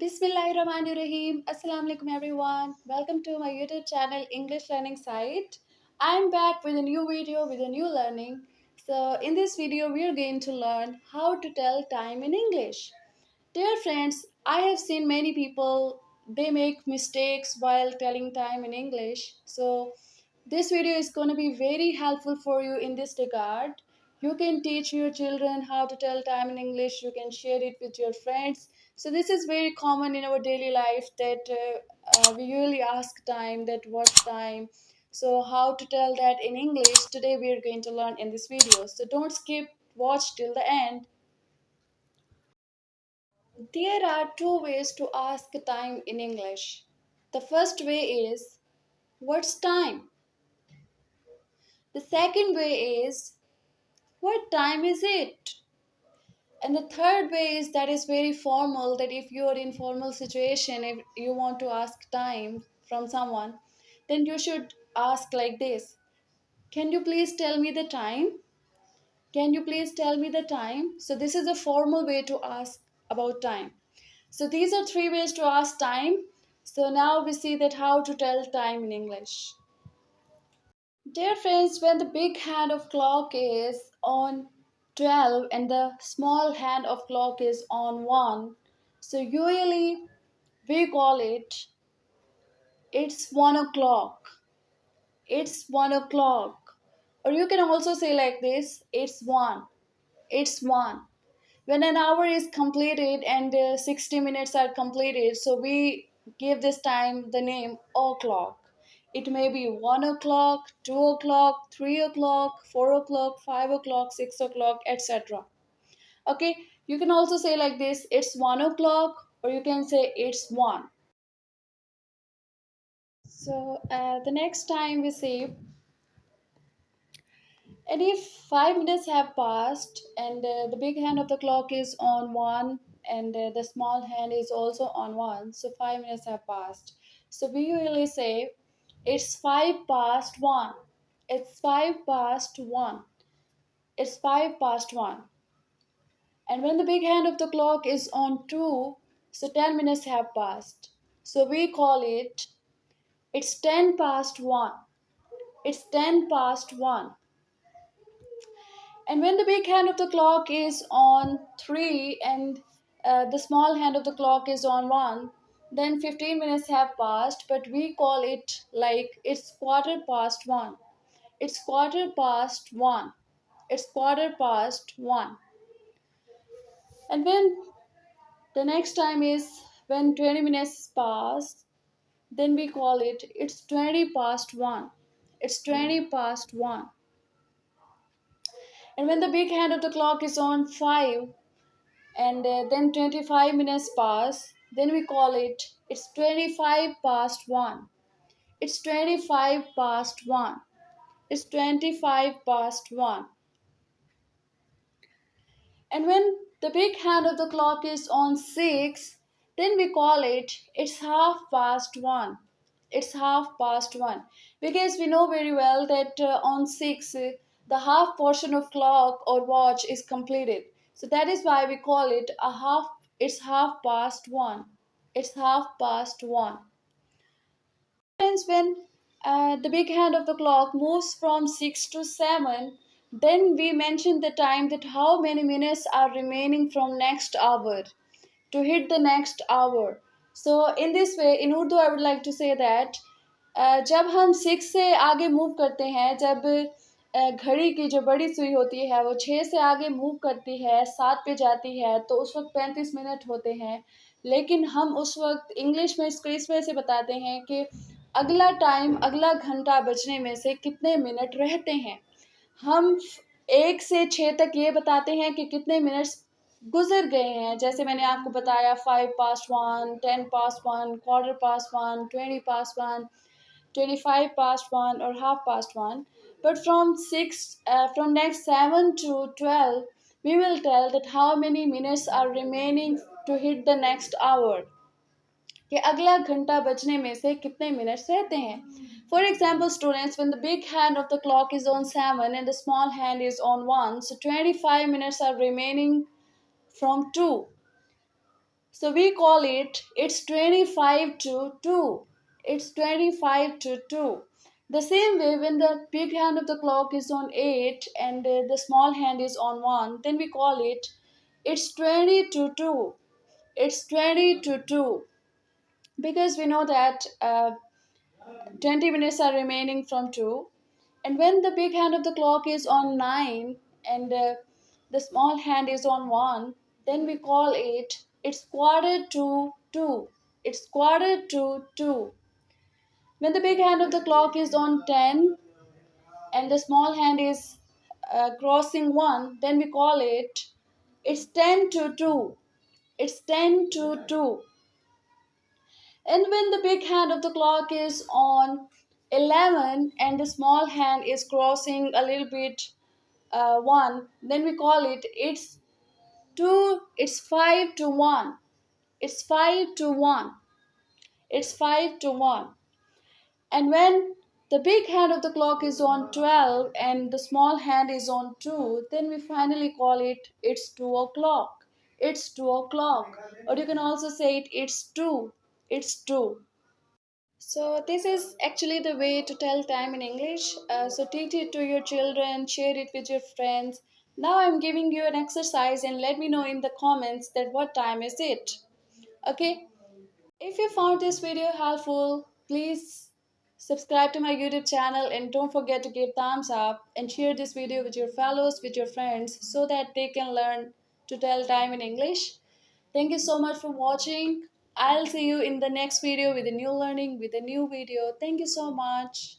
Bismillahirrahmanirrahim. Assalamu alaikum everyone. Welcome to my YouTube channel English Learning Site. I'm back with a new video with a new learning. So in this video we are going to learn how to tell time in English. Dear friends, I have seen many people they make mistakes while telling time in English. So this video is going to be very helpful for you in this regard. You can teach your children how to tell time in English. You can share it with your friends. So this is very common in our daily life that we usually ask time that what's time. So how to tell that in English today we are going to learn in this video. So don't skip, watch till the end. There are two ways to ask time in English. The first way is, what's time? The second way is, what time is it? And the third way is that is very formal, that if you are in formal situation, if you want to ask time from someone, then you should ask like this. Can you please tell me the time? Can you please tell me the time? So this is a formal way to ask about time. So these are three ways to ask time. So now we see that how to tell time in English. Dear friends, when the big hand of clock is on 12 and the small hand of clock is on 1, so usually we call it it's 1 o'clock. It's 1 o'clock. Or you can also say like this, it's 1. It's 1. When an hour is completed and 60 minutes are completed, so we give this time the name o'clock. It may be 1 o'clock, 2 o'clock, 3 o'clock, 4 o'clock, 5 o'clock, 6 o'clock, etc. Okay, you can also say like this, it's 1 o'clock, or you can say it's 1. So the next time we say, and if 5 minutes have passed and the big hand of the clock is on 1 and the small hand is also on 1, so 5 minutes have passed. So we usually say, it's 5 past 1. It's 5 past 1. It's 5 past 1. And when the big hand of the clock is on 2, so 10 minutes have passed. So we call it, it's 10 past 1. It's 10 past 1. And when the big hand of the clock is on 3 and the small hand of the clock is on 1, then 15 minutes have passed, but we call it like it's quarter past 1. It's quarter past 1. It's quarter past 1. And when the next time is when 20 minutes pass, then we call it it's 20 past 1. It's 20 past 1. And when the big hand of the clock is on 5, and then 25 minutes pass, then we call it it's 25 past 1. It's 25 past 1. It's 25 past 1. And when the big hand of the clock is on 6, then we call it it's half past 1. It's half past 1, because we know very well that on 6 the half portion of clock or watch is completed. So that is why we call it a half. It's half past 1. It's half past 1. Friends, when the big hand of the clock moves from 6 to 7, then we mention the time, that how many minutes are remaining from next hour to hit the next hour. So in this way, in Urdu I would like to say that जब हम 6 से आगे move करते हैं, जब घड़ी की जो बड़ी सुई होती है वो 6 से आगे मूव करती है, 7 पे जाती है, तो उस वक्त 35 मिनट होते हैं। लेकिन हम उस वक्त इंग्लिश में इसको इस वजह से बताते हैं कि अगला टाइम, अगला घंटा बजने में से कितने मिनट रहते हैं। हम 1 से 6 तक ये बताते हैं कि कितने मिनट्स गुजर गए हैं। जैसे मैंने आपको बताया 5 past 1, 10 past 1, quarter past 1, 20 past 1, 25 past 1 or half past 1. But from next 7 to 12, we will tell that how many minutes are remaining to hit the next hour. कि अगला घंटा बजने में से कितने मिनट्स रहते हैं. For example, students, when the big hand of the clock is on 7 and the small hand is on 1, so 25 minutes are remaining from 2. So we call it's 25 to 2. It's 25 to 2. The same way, when the big hand of the clock is on 8 and the small hand is on 1, then we call it's 20 to 2. It's 20 to 2. Because we know that 20 minutes are remaining from 2. And when the big hand of the clock is on 9 and the small hand is on 1, then we call it's quarter to 2. It's quarter to 2. When the big hand of the clock is on 10 and the small hand is crossing 1, then we call it's 10 to 2. It's 10 to 2. And when the big hand of the clock is on 11 and the small hand is crossing a little bit 1, then we call it's 2, it's 5 to 1. It's 5 to 1. It's 5 to 1. And when the big hand of the clock is on 12 and the small hand is on 2, then we finally call it's 2 o'clock. It's 2 o'clock. Or you can also say it's 2. It's 2. So this is actually the way to tell time in English. So teach it to your children, share it with your friends. Now I'm giving you an exercise and let me know in the comments that what time is it. Okay? If you found this video helpful, please subscribe to my YouTube channel and don't forget to give thumbs up and share this video with your fellows, with your friends so that they can learn to tell time in English. Thank you so much for watching. I'll see you in the next video with a new learning, with a new video. Thank you so much.